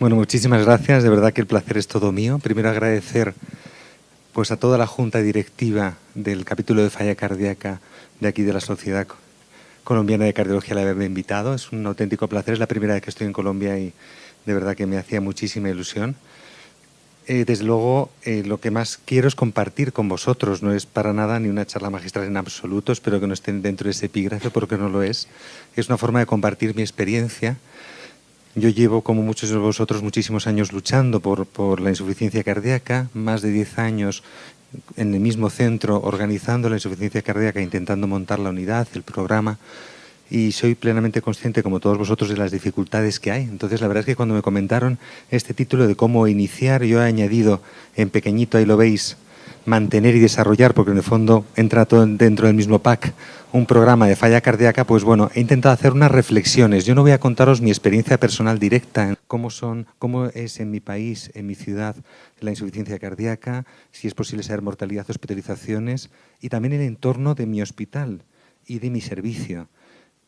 Bueno, muchísimas gracias. De verdad que el placer es todo mío. Primero agradecer pues, a toda la junta directiva del capítulo de falla cardíaca de aquí de la Sociedad Colombiana de Cardiología el haberme invitado. Es un auténtico placer. Es la primera vez que estoy en Colombia y de verdad que me hacía muchísima ilusión. Desde luego, lo que más quiero es compartir con vosotros. No es para nada ni una charla magistral en absoluto. Espero que no estén dentro de ese epígrafe porque no lo es. Es una forma de compartir mi experiencia. Yo llevo, como muchos de vosotros, muchísimos años luchando por la insuficiencia cardíaca, más de 10 años en el mismo centro organizando la insuficiencia cardíaca, intentando montar la unidad, el programa, y soy plenamente consciente, como todos vosotros, de las dificultades que hay. Entonces, la verdad es que cuando me comentaron este título de cómo iniciar, yo he añadido en pequeñito, ahí lo veis, mantener y desarrollar, porque en el fondo entra todo dentro del mismo pack, un programa de falla cardíaca. Pues bueno, he intentado hacer unas reflexiones. Yo no voy a contaros mi experiencia personal directa, en cómo es en mi país, en mi ciudad, la insuficiencia cardíaca, si es posible saber mortalidad, hospitalizaciones, y también el entorno de mi hospital y de mi servicio.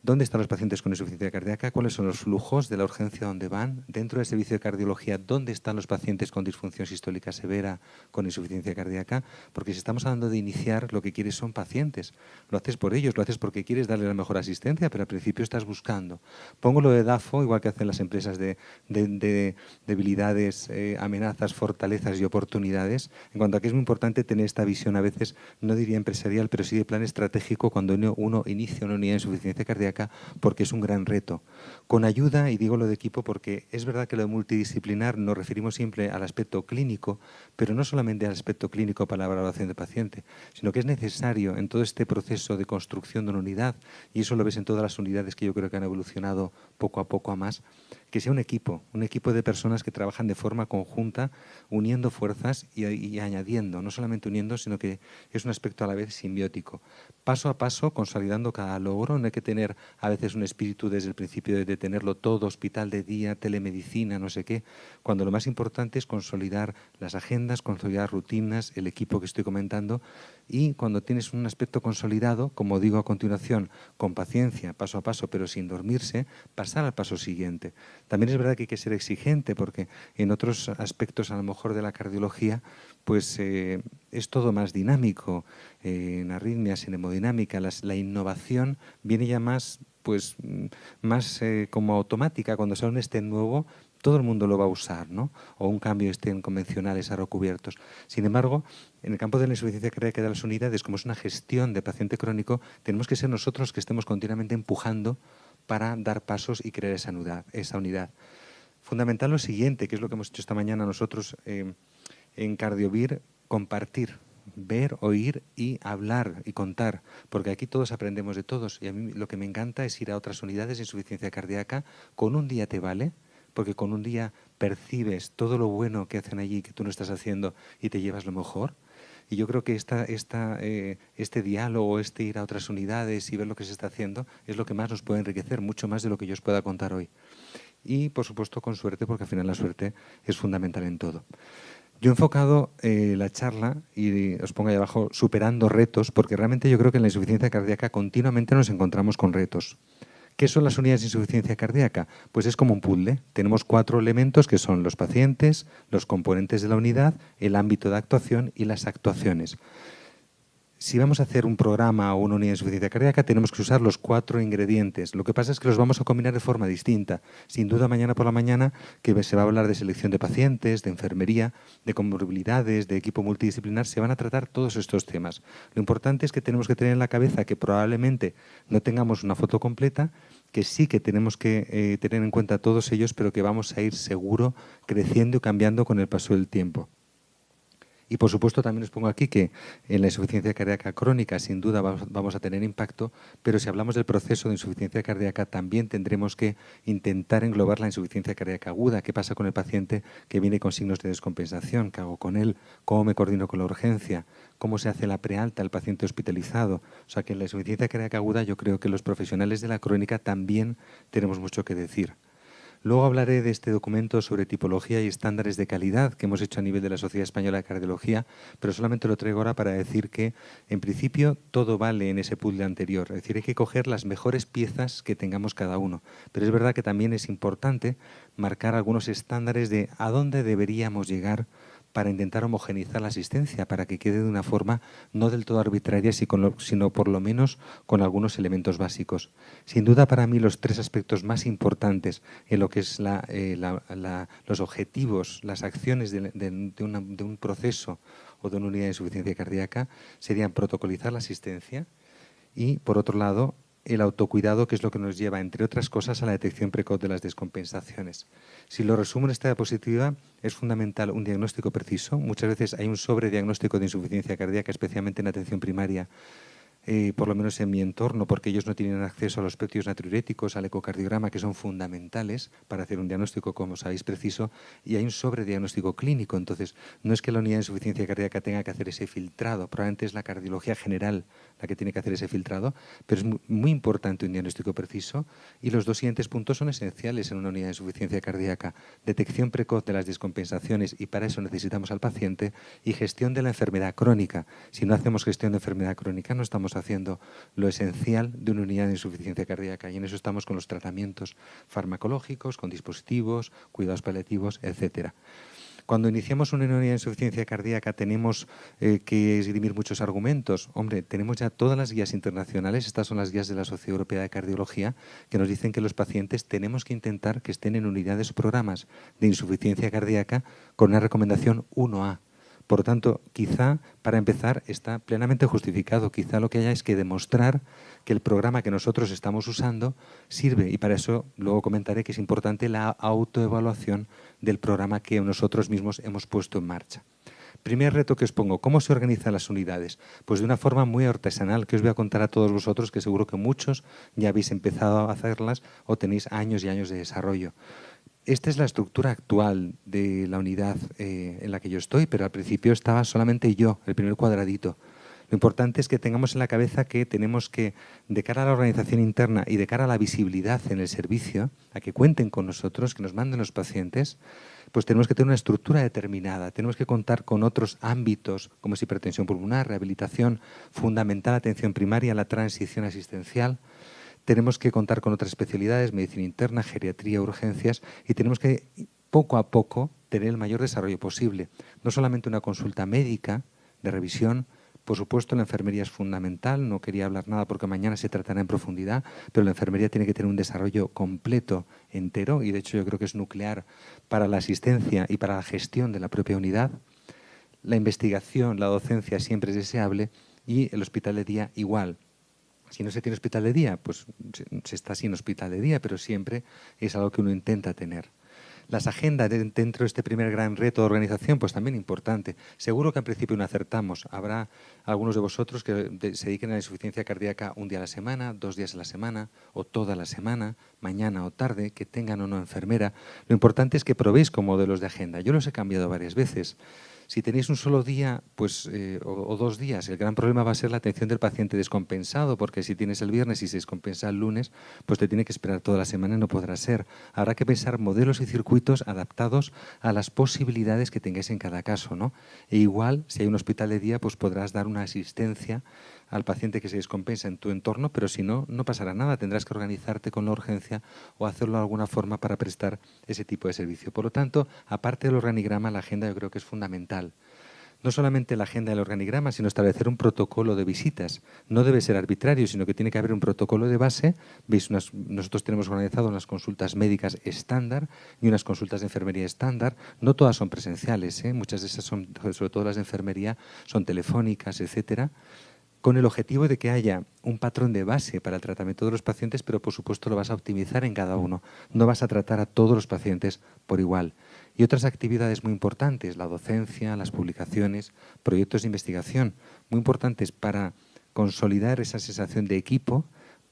¿Dónde están los pacientes con insuficiencia cardíaca? ¿Cuáles son los flujos de la urgencia? ¿Dónde van? Dentro del servicio de cardiología, ¿dónde están los pacientes con disfunción sistólica severa con insuficiencia cardíaca? Porque si estamos hablando de iniciar, lo que quieres son pacientes. Lo haces por ellos, lo haces porque quieres darle la mejor asistencia, pero al principio estás buscando. Pongo lo de DAFO, igual que hacen las empresas de debilidades, amenazas, fortalezas y oportunidades. En cuanto a que es muy importante tener esta visión, a veces, no diría empresarial, pero sí de plan estratégico cuando uno inicia una unidad de insuficiencia cardíaca, porque es un gran reto. Con ayuda, y digo lo de equipo porque es verdad que lo de multidisciplinar nos referimos siempre al aspecto clínico, pero no solamente al aspecto clínico para la evaluación del paciente, sino que es necesario en todo este proceso de construcción de una unidad, y eso lo ves en todas las unidades que yo creo que han evolucionado poco a poco a más, que sea un equipo de personas que trabajan de forma conjunta, uniendo fuerzas y añadiendo, no solamente uniendo, sino que es un aspecto a la vez simbiótico. Paso a paso, consolidando cada logro. No hay que tener a veces un espíritu desde el principio de tenerlo todo, hospital de día, telemedicina, no sé qué, cuando lo más importante es consolidar las agendas, consolidar rutinas, el equipo que estoy comentando, y cuando tienes un aspecto consolidado, como digo a continuación, con paciencia, paso a paso, pero sin dormirse, pasar al paso siguiente. También es verdad que hay que ser exigente, porque en otros aspectos, a lo mejor de la cardiología, pues es todo más dinámico. En arritmias, en hemodinámica, la innovación viene ya más, como automática. Cuando sale un stent nuevo, todo el mundo lo va a usar, ¿no? O un cambio stent convencionales, aerocubiertos. Sin embargo, en el campo de la insuficiencia cardíaca de las unidades, como es una gestión de paciente crónico, tenemos que ser nosotros que estemos continuamente empujando para dar pasos y crear esa unidad. Fundamental lo siguiente, que es lo que hemos hecho esta mañana nosotros en Cardiovir, compartir, ver, oír y hablar y contar, porque aquí todos aprendemos de todos, y a mí lo que me encanta es ir a otras unidades de insuficiencia cardíaca. Con un día te vale, porque con un día percibes todo lo bueno que hacen allí que tú no estás haciendo y te llevas lo mejor. Y yo creo que este diálogo, este ir a otras unidades y ver lo que se está haciendo, es lo que más nos puede enriquecer, mucho más de lo que yo os pueda contar hoy. Y, por supuesto, con suerte, porque al final la suerte es fundamental en todo. Yo he enfocado la charla, y os pongo ahí abajo, superando retos, porque realmente yo creo que en la insuficiencia cardíaca continuamente nos encontramos con retos. ¿Qué son las unidades de insuficiencia cardíaca? Pues es como un puzzle. Tenemos 4 elementos que son los pacientes, los componentes de la unidad, el ámbito de actuación y las actuaciones. Si vamos a hacer un programa o una unidad de insuficiencia cardíaca, tenemos que usar los 4 ingredientes. Lo que pasa es que los vamos a combinar de forma distinta. Sin duda, mañana por la mañana, que se va a hablar de selección de pacientes, de enfermería, de comorbilidades, de equipo multidisciplinar, se van a tratar todos estos temas. Lo importante es que tenemos que tener en la cabeza que probablemente no tengamos una foto completa, que sí que tenemos que tener en cuenta todos ellos, pero que vamos a ir seguro creciendo y cambiando con el paso del tiempo. Y, por supuesto, también os pongo aquí que en la insuficiencia cardíaca crónica, sin duda, vamos a tener impacto, pero si hablamos del proceso de insuficiencia cardíaca, también tendremos que intentar englobar la insuficiencia cardíaca aguda. ¿Qué pasa con el paciente que viene con signos de descompensación? ¿Qué hago con él? ¿Cómo me coordino con la urgencia? ¿Cómo se hace la prealta al paciente hospitalizado? O sea, que en la insuficiencia cardíaca aguda yo creo que los profesionales de la crónica también tenemos mucho que decir. Luego hablaré de este documento sobre tipología y estándares de calidad que hemos hecho a nivel de la Sociedad Española de Cardiología, pero solamente lo traigo ahora para decir que, en principio, todo vale en ese puzzle anterior. Es decir, hay que coger las mejores piezas que tengamos cada uno. Pero es verdad que también es importante marcar algunos estándares de a dónde deberíamos llegar para intentar homogeneizar la asistencia, para que quede de una forma no del todo arbitraria, sino por lo menos con algunos elementos básicos. Sin duda, para mí, los tres aspectos más importantes en lo que es los objetivos, las acciones de un proceso o de una unidad de insuficiencia cardíaca serían protocolizar la asistencia y, por otro lado, el autocuidado, que es lo que nos lleva, entre otras cosas, a la detección precoz de las descompensaciones. Si lo resumo en esta diapositiva, es fundamental un diagnóstico preciso. Muchas veces hay un sobrediagnóstico de insuficiencia cardíaca, especialmente en atención primaria, por lo menos en mi entorno, porque ellos no tienen acceso a los péptidos natriuréticos, al ecocardiograma, que son fundamentales para hacer un diagnóstico, como sabéis, preciso, y hay un sobrediagnóstico clínico. Entonces, no es que la unidad de insuficiencia cardíaca tenga que hacer ese filtrado, probablemente es la cardiología general la que tiene que hacer ese filtrado, pero es muy importante un diagnóstico preciso, y los dos siguientes puntos son esenciales en una unidad de insuficiencia cardíaca: detección precoz de las descompensaciones, y para eso necesitamos al paciente, y gestión de la enfermedad crónica. Si no hacemos gestión de enfermedad crónica, no estamos haciendo lo esencial de una unidad de insuficiencia cardíaca, y en eso estamos con los tratamientos farmacológicos, con dispositivos, cuidados paliativos, etcétera. Cuando iniciamos una unidad de insuficiencia cardíaca tenemos que esgrimir muchos argumentos. Hombre, tenemos ya todas las guías internacionales, estas son las guías de la Sociedad Europea de Cardiología, que nos dicen que los pacientes tenemos que intentar que estén en unidades o programas de insuficiencia cardíaca con una recomendación 1A. Por lo tanto, quizá, para empezar, está plenamente justificado. Quizá lo que haya es que demostrar que el programa que nosotros estamos usando sirve, y para eso luego comentaré que es importante la autoevaluación del programa que nosotros mismos hemos puesto en marcha. Primer reto que os pongo: ¿cómo se organizan las unidades? Pues de una forma muy artesanal, que os voy a contar a todos vosotros, que seguro que muchos ya habéis empezado a hacerlas o tenéis años y años de desarrollo. Esta es la estructura actual de la unidad en la que yo estoy, pero al principio estaba solamente yo, el primer cuadradito. Lo importante es que tengamos en la cabeza que tenemos que, de cara a la organización interna y de cara a la visibilidad en el servicio, a que cuenten con nosotros, que nos manden los pacientes, pues tenemos que tener una estructura determinada. Tenemos que contar con otros ámbitos, como es hipertensión pulmonar, rehabilitación, fundamental atención primaria, la transición asistencial. Tenemos que contar con otras especialidades, medicina interna, geriatría, urgencias, y tenemos que, poco a poco, tener el mayor desarrollo posible. No solamente una consulta médica de revisión. Por supuesto, la enfermería es fundamental. No quería hablar nada porque mañana se tratará en profundidad, pero la enfermería tiene que tener un desarrollo completo, entero, y de hecho yo creo que es nuclear para la asistencia y para la gestión de la propia unidad. La investigación, la docencia siempre es deseable, y el hospital de día igual. Si no se tiene hospital de día, pues se está sin hospital de día, pero siempre es algo que uno intenta tener. Las agendas dentro de este primer gran reto de organización, pues también importante. Seguro que al principio no acertamos. Habrá algunos de vosotros que se dediquen a la insuficiencia cardíaca un día a la semana, 2 días a la semana, o toda la semana, mañana o tarde, que tengan o no enfermera. Lo importante es que probéis con modelos de agenda. Yo los he cambiado varias veces. Si tenéis un solo día o 2 días, el gran problema va a ser la atención del paciente descompensado, porque si tienes el viernes y se descompensa el lunes, pues te tiene que esperar toda la semana y no podrá ser. Habrá que pensar modelos y circuitos adaptados a las posibilidades que tengáis en cada caso, ¿no? E igual, si hay un hospital de día, pues podrás dar una asistencia al paciente que se descompensa en tu entorno, pero si no, no pasará nada. Tendrás que organizarte con la urgencia o hacerlo de alguna forma para prestar ese tipo de servicio. Por lo tanto, aparte del organigrama, la agenda yo creo que es fundamental. No solamente la agenda del organigrama, sino establecer un protocolo de visitas. No debe ser arbitrario, sino que tiene que haber un protocolo de base. ¿Veis? Nosotros tenemos organizado unas consultas médicas estándar y unas consultas de enfermería estándar. No todas son presenciales, ¿eh? Muchas de esas son, sobre todo las de enfermería, son telefónicas, etcétera, con el objetivo de que haya un patrón de base para el tratamiento de los pacientes, pero por supuesto lo vas a optimizar en cada uno. No vas a tratar a todos los pacientes por igual. Y otras actividades muy importantes, la docencia, las publicaciones, proyectos de investigación, muy importantes para consolidar esa sensación de equipo,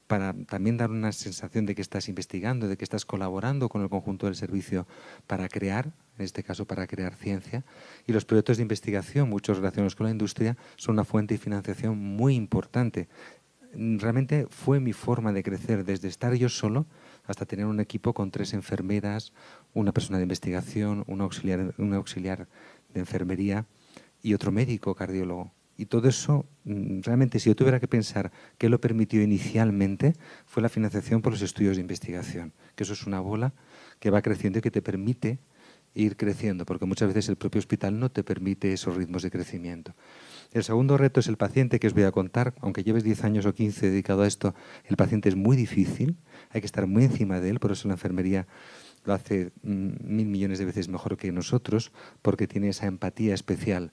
para también dar una sensación de que estás investigando, de que estás colaborando con el conjunto del servicio para crear, en este caso para crear ciencia. Y los proyectos de investigación, muchos relacionados con la industria, son una fuente de financiación muy importante. Realmente fue mi forma de crecer, desde estar yo solo, hasta tener un equipo con 3 enfermeras, una persona de investigación, un auxiliar de enfermería y otro médico cardiólogo. Y todo eso, realmente, si yo tuviera que pensar qué lo permitió inicialmente, fue la financiación por los estudios de investigación, que eso es una bola que va creciendo y que te permite ir creciendo, porque muchas veces el propio hospital no te permite esos ritmos de crecimiento. El segundo reto es el paciente, que os voy a contar. Aunque lleves 10 años o 15 dedicado a esto, el paciente es muy difícil, hay que estar muy encima de él, por eso la enfermería lo hace 1000 millones de veces mejor que nosotros, porque tiene esa empatía especial.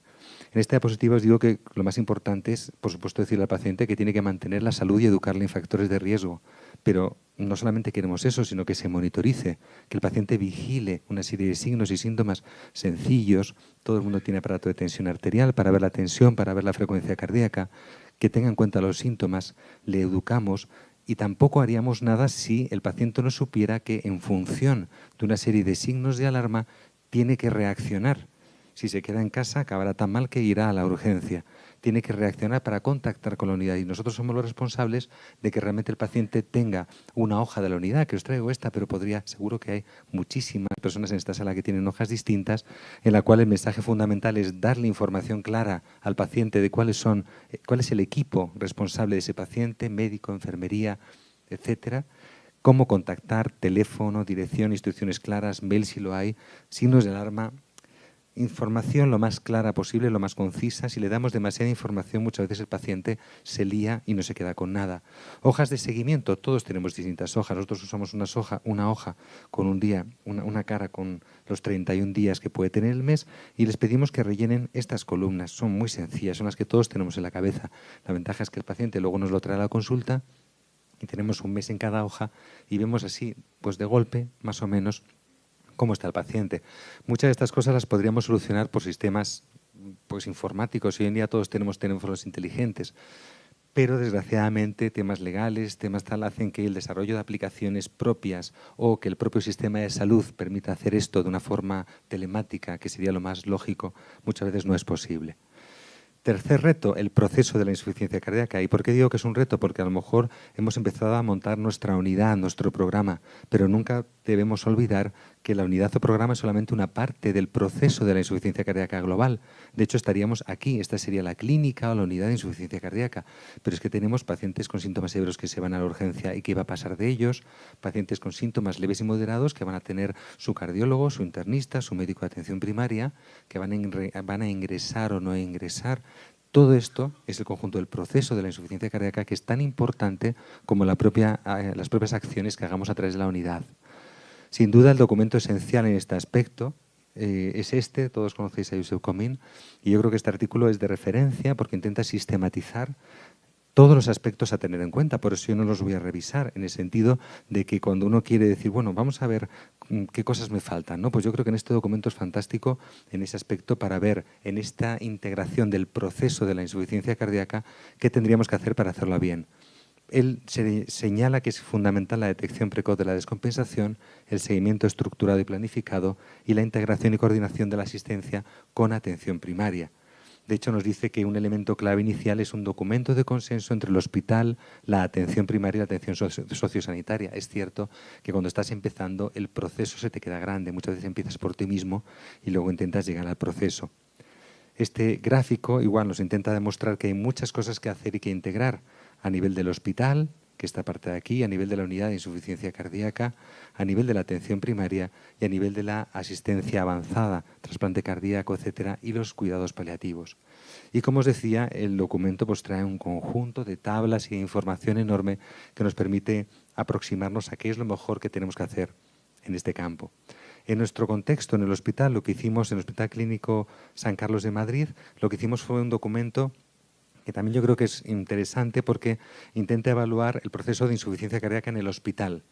En esta diapositiva os digo que lo más importante es, por supuesto, decirle al paciente que tiene que mantener la salud y educarle en factores de riesgo. Pero no solamente queremos eso, sino que se monitorice, que el paciente vigile una serie de signos y síntomas sencillos. Todo el mundo tiene aparato de tensión arterial para ver la tensión, para ver la frecuencia cardíaca, que tenga en cuenta los síntomas, le educamos. Y tampoco haríamos nada si el paciente no supiera que en función de una serie de signos de alarma tiene que reaccionar. Si se queda en casa acabará tan mal que irá a la urgencia. Tiene que reaccionar para contactar con la unidad y nosotros somos los responsables de que realmente el paciente tenga una hoja de la unidad, que os traigo esta, pero seguro que hay muchísimas personas en esta sala que tienen hojas distintas, en la cual el mensaje fundamental es darle información clara al paciente de cuál es el equipo responsable de ese paciente, médico, enfermería, etcétera, cómo contactar, teléfono, dirección, instrucciones claras, mail si lo hay, signos de alarma. Información lo más clara posible, lo más concisa. Si le damos demasiada información, muchas veces el paciente se lía y no se queda con nada. Hojas de seguimiento, todos tenemos distintas hojas. Nosotros usamos una hoja con un día, una cara con los 31 días que puede tener el mes y les pedimos que rellenen estas columnas. Son muy sencillas, son las que todos tenemos en la cabeza. La ventaja es que el paciente luego nos lo trae a la consulta y tenemos un mes en cada hoja y vemos así, pues de golpe, más o menos, cómo está el paciente. Muchas de estas cosas las podríamos solucionar por sistemas informáticos. Hoy en día todos tenemos teléfonos inteligentes, pero desgraciadamente temas legales, temas tal hacen que el desarrollo de aplicaciones propias o que el propio sistema de salud permita hacer esto de una forma telemática, que sería lo más lógico, muchas veces no es posible. Tercer reto, el proceso de la insuficiencia cardíaca. ¿Y por qué digo que es un reto? Porque a lo mejor hemos empezado a montar nuestra unidad, nuestro programa, pero nunca debemos olvidar que la unidad o programa es solamente una parte del proceso de la insuficiencia cardíaca global. De hecho, estaríamos aquí, esta sería la clínica o la unidad de insuficiencia cardíaca, pero es que tenemos pacientes con síntomas severos que se van a la urgencia y qué va a pasar de ellos, pacientes con síntomas leves y moderados que van a tener su cardiólogo, su internista, su médico de atención primaria, que van a ingresar o no ingresar. Todo esto es el conjunto del proceso de la insuficiencia cardíaca, que es tan importante como las propias acciones que hagamos a través de la unidad. Sin duda, el documento esencial en este aspecto es este. Todos conocéis a Josep Comín, y yo creo que este artículo es de referencia porque intenta sistematizar todos los aspectos a tener en cuenta. Por eso yo no los voy a revisar, en el sentido de que cuando uno quiere decir, bueno, vamos a ver qué cosas me faltan, ¿no? Pues yo creo que en este documento es fantástico en ese aspecto para ver en esta integración del proceso de la insuficiencia cardíaca qué tendríamos que hacer para hacerlo bien. Él señala que es fundamental la detección precoz de la descompensación, el seguimiento estructurado y planificado y la integración y coordinación de la asistencia con atención primaria. De hecho, nos dice que un elemento clave inicial es un documento de consenso entre el hospital, la atención primaria y la atención sociosanitaria. Es cierto que cuando estás empezando el proceso se te queda grande. Muchas veces empiezas por ti mismo y luego intentas llegar al proceso. Este gráfico igual nos intenta demostrar que hay muchas cosas que hacer y que integrar a nivel del hospital, que esta parte de aquí, a nivel de la unidad de insuficiencia cardíaca, a nivel de la atención primaria y a nivel de la asistencia avanzada, trasplante cardíaco, etcétera, y los cuidados paliativos. Y como os decía, el documento trae un conjunto de tablas y de información enorme que nos permite aproximarnos a qué es lo mejor que tenemos que hacer en este campo. En nuestro contexto, en el hospital, lo que hicimos en el Hospital Clínico San Carlos de Madrid, lo que hicimos fue un documento que también yo creo que es interesante porque intenta evaluar el proceso de insuficiencia cardíaca en el hospital,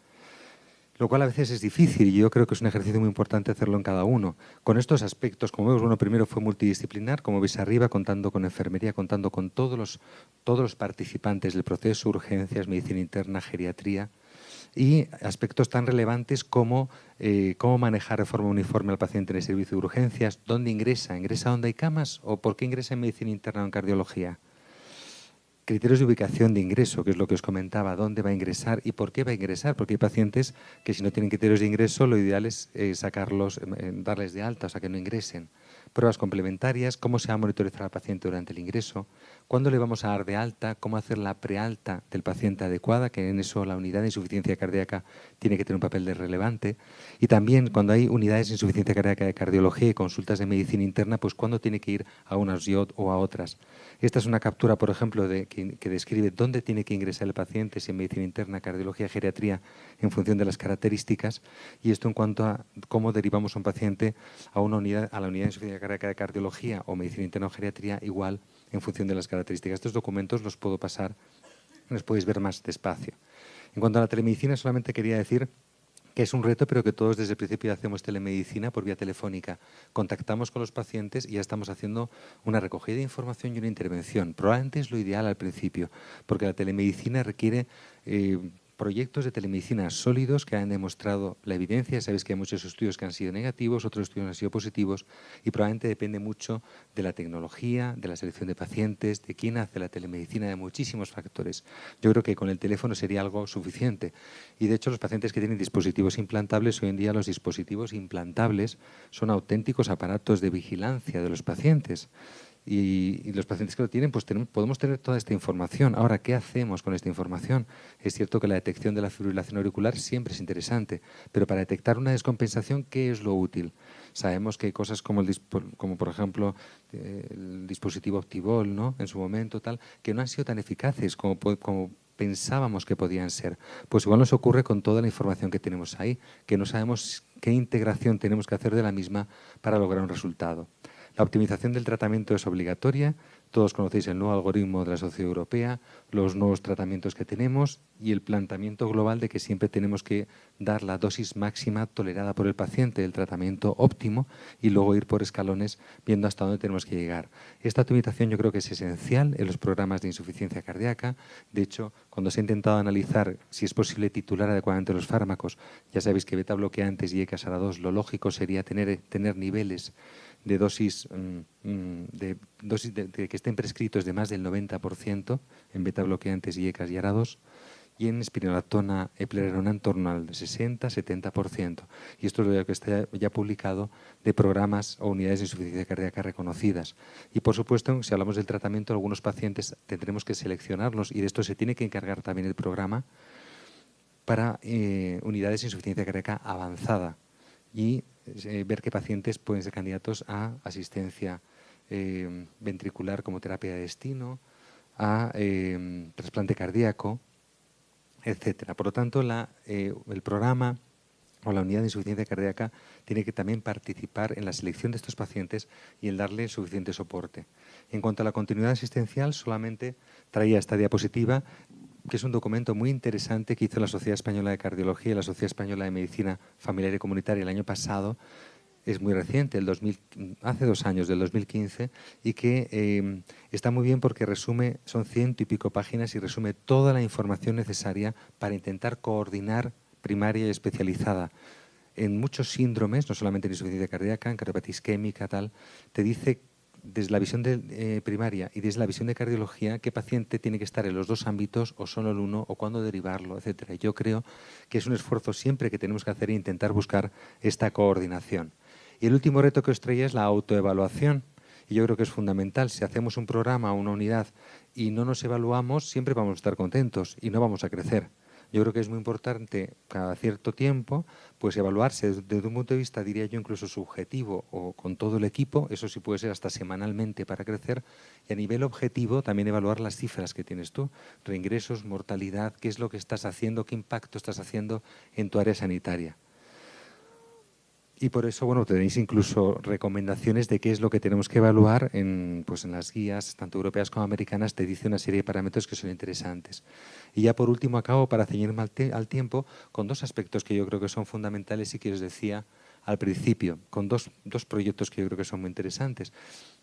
lo cual a veces es difícil y yo creo que es un ejercicio muy importante hacerlo en cada uno. Con estos aspectos, como vemos, primero fue multidisciplinar, como veis arriba, contando con enfermería, contando con todos los participantes del proceso, urgencias, medicina interna, geriatría, y aspectos tan relevantes como cómo manejar de forma uniforme al paciente en el servicio de urgencias, dónde ingresa donde hay camas o por qué ingresa en medicina interna o en cardiología. criterios de ubicación de ingreso, que es lo que os comentaba, dónde va a ingresar y por qué va a ingresar, porque hay pacientes que si no tienen criterios de ingreso, lo ideal es sacarlos, darles de alta, o sea, que no ingresen. Pruebas complementarias, cómo se va a monitorizar al paciente durante el ingreso, cuándo le vamos a dar de alta, cómo hacer la prealta del paciente adecuada, que en eso la unidad de insuficiencia cardíaca tiene que tener un papel de relevante. Y también cuando hay unidades de insuficiencia cardíaca de cardiología y consultas de medicina interna, pues cuándo tiene que ir a unas y o a otras. Esta es una captura, por ejemplo, que describe dónde tiene que ingresar el paciente, si en medicina interna, cardiología, geriatría, en función de las características. Y esto en cuanto a cómo derivamos a un paciente a la unidad de insuficiencia cardíaca de cardiología o medicina interna o geriatría, igual en función de las características. Estos documentos los puedo pasar, los podéis ver más despacio. En cuanto a la telemedicina, solamente quería decir que es un reto, pero que todos desde el principio hacemos telemedicina por vía telefónica. Contactamos con los pacientes y ya estamos haciendo una recogida de información y una intervención. Probablemente es lo ideal al principio, porque la telemedicina requiere proyectos de telemedicina sólidos que han demostrado la evidencia. Sabéis que hay muchos estudios que han sido negativos, otros estudios han sido positivos y probablemente depende mucho de la tecnología, de la selección de pacientes, de quién hace la telemedicina, de muchísimos factores. Yo creo que con el teléfono sería algo suficiente. Y de hecho los pacientes que tienen dispositivos implantables, hoy en día los dispositivos implantables son auténticos aparatos de vigilancia de los pacientes. Y los pacientes que lo tienen, pues podemos tener toda esta información. Ahora, ¿qué hacemos con esta información? Es cierto que la detección de la fibrilación auricular siempre es interesante, pero para detectar una descompensación, ¿qué es lo útil? Sabemos que hay cosas como, como por ejemplo, el dispositivo Optibol, ¿no?, en su momento, tal, que no han sido tan eficaces como pensábamos que podían ser. Pues igual nos ocurre con toda la información que tenemos ahí, que no sabemos qué integración tenemos que hacer de la misma para lograr un resultado. La optimización del tratamiento es obligatoria. Todos conocéis el nuevo algoritmo de la Sociedad Europea, los nuevos tratamientos que tenemos y el planteamiento global de que siempre tenemos que dar la dosis máxima tolerada por el paciente, el tratamiento óptimo, y luego ir por escalones viendo hasta dónde tenemos que llegar. Esta optimización yo creo que es esencial en los programas de insuficiencia cardíaca. De hecho, cuando se ha intentado analizar si es posible titular adecuadamente los fármacos, ya sabéis que beta bloqueantes y ECA-SARA2, lo lógico sería tener niveles de dosis, que estén prescritos de más del 90% en beta bloqueantes y ECAs y ARA2, y en espironolactona, eplerenona en torno al 60-70%. Y esto es lo que está ya publicado de programas o unidades de insuficiencia cardíaca reconocidas. Y por supuesto, si hablamos del tratamiento, algunos pacientes tendremos que seleccionarlos y de esto se tiene que encargar también el programa para unidades de insuficiencia cardíaca avanzada y ver qué pacientes pueden ser candidatos a asistencia ventricular como terapia de destino, a trasplante cardíaco, etcétera. Por lo tanto, el programa o la unidad de insuficiencia cardíaca tiene que también participar en la selección de estos pacientes y en darle suficiente soporte. En cuanto a la continuidad asistencial, solamente traía esta diapositiva, que es un documento muy interesante que hizo la Sociedad Española de Cardiología y la Sociedad Española de Medicina Familiar y Comunitaria el año pasado. Es muy reciente, hace 2 años, del 2015, y que está muy bien porque resume, son 100 y pico páginas y resume toda la información necesaria para intentar coordinar primaria y especializada. En muchos síndromes, no solamente en insuficiencia cardíaca, en cardiopatía isquémica, tal, te dice desde la visión de primaria y desde la visión de cardiología qué paciente tiene que estar en los 2 ámbitos o solo el uno o cuándo derivarlo, etcétera. Yo creo que es un esfuerzo siempre que tenemos que hacer e intentar buscar esta coordinación. Y el último reto que os traía es la autoevaluación. Y yo creo que es fundamental. Si hacemos un programa o una unidad y no nos evaluamos, siempre vamos a estar contentos y no vamos a crecer. Yo creo que es muy importante cada cierto tiempo pues evaluarse desde un punto de vista, diría yo, incluso subjetivo o con todo el equipo, eso sí puede ser hasta semanalmente para crecer, y a nivel objetivo también evaluar las cifras que tienes tú, reingresos, mortalidad, qué es lo que estás haciendo, qué impacto estás haciendo en tu área sanitaria. Y por eso, bueno, tenéis incluso recomendaciones de qué es lo que tenemos que evaluar en las guías, tanto europeas como americanas, te dice una serie de parámetros que son interesantes. Y ya por último acabo, para ceñirme al tiempo, con 2 aspectos que yo creo que son fundamentales y que os decía al principio, con dos proyectos que yo creo que son muy interesantes.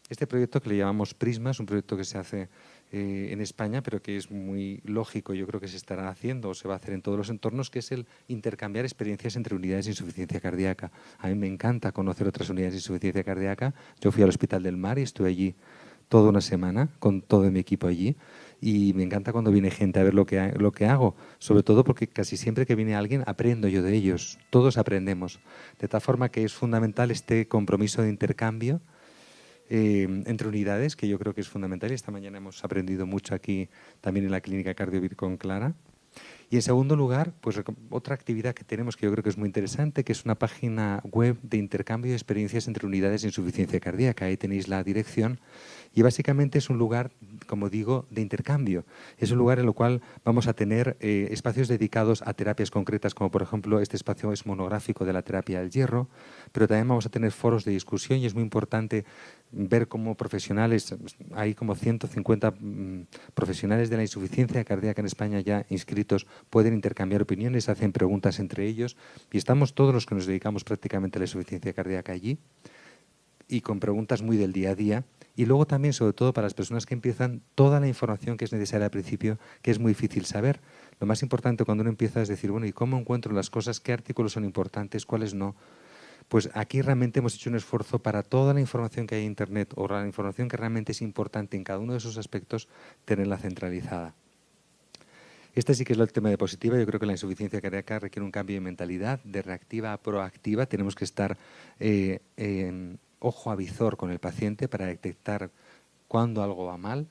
Este proyecto que le llamamos Prisma es un proyecto que se hace en España, pero que es muy lógico, yo creo que se estará haciendo o se va a hacer en todos los entornos, que es el intercambiar experiencias entre unidades de insuficiencia cardíaca. A mí me encanta conocer otras unidades de insuficiencia cardíaca. Yo fui al Hospital del Mar y estuve allí toda una semana con todo mi equipo allí y me encanta cuando viene gente a ver lo que hago, sobre todo porque casi siempre que viene alguien aprendo yo de ellos, todos aprendemos, de tal forma que es fundamental este compromiso de intercambio entre unidades, que yo creo que es fundamental y esta mañana hemos aprendido mucho aquí también en la clínica Cardiovir con Clara. Y en segundo lugar, pues otra actividad que tenemos que yo creo que es muy interesante, que es una página web de intercambio de experiencias entre unidades de insuficiencia cardíaca. Ahí tenéis la dirección y básicamente es un lugar, como digo, de intercambio. Es un lugar en el cual vamos a tener espacios dedicados a terapias concretas, como por ejemplo este espacio es monográfico de la terapia del hierro, pero también vamos a tener foros de discusión y es muy importante ver cómo profesionales, hay como 150 profesionales de la insuficiencia cardíaca en España ya inscritos, pueden intercambiar opiniones, hacen preguntas entre ellos y estamos todos los que nos dedicamos prácticamente a la insuficiencia cardíaca allí y con preguntas muy del día a día. Y luego también, sobre todo para las personas que empiezan, toda la información que es necesaria al principio, que es muy difícil saber. Lo más importante cuando uno empieza es decir, bueno, ¿y cómo encuentro las cosas? ¿Qué artículos son importantes? ¿Cuáles no? Pues aquí realmente hemos hecho un esfuerzo para toda la información que hay en Internet o la información que realmente es importante en cada uno de esos aspectos, tenerla centralizada. Este sí que es el tema de positiva. Yo creo que la insuficiencia cardíaca requiere un cambio de mentalidad, de reactiva a proactiva. Tenemos que estar ojo a visor con el paciente para detectar cuándo algo va mal.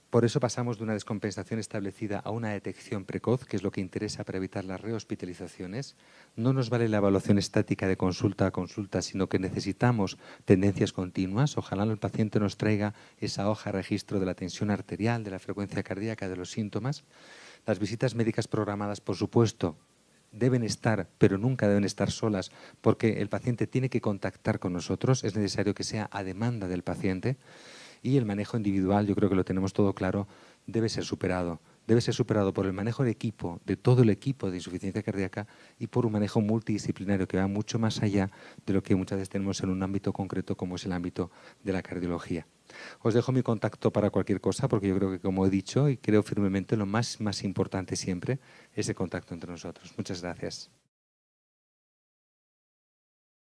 Por eso pasamos de una descompensación establecida a una detección precoz, que es lo que interesa para evitar las rehospitalizaciones. No nos vale la evaluación estática de consulta a consulta, sino que necesitamos tendencias continuas. Ojalá el paciente nos traiga esa hoja de registro de la tensión arterial, de la frecuencia cardíaca, de los síntomas. Las visitas médicas programadas, por supuesto, deben estar, pero nunca deben estar solas, porque el paciente tiene que contactar con nosotros. Es necesario que sea a demanda del paciente. Y el manejo individual, yo creo que lo tenemos todo claro, debe ser superado. Debe ser superado por el manejo de equipo, de todo el equipo de insuficiencia cardíaca y por un manejo multidisciplinario que va mucho más allá de lo que muchas veces tenemos en un ámbito concreto como es el ámbito de la cardiología. Os dejo mi contacto para cualquier cosa porque yo creo que, como he dicho y creo firmemente, lo más importante siempre es el contacto entre nosotros. Muchas gracias.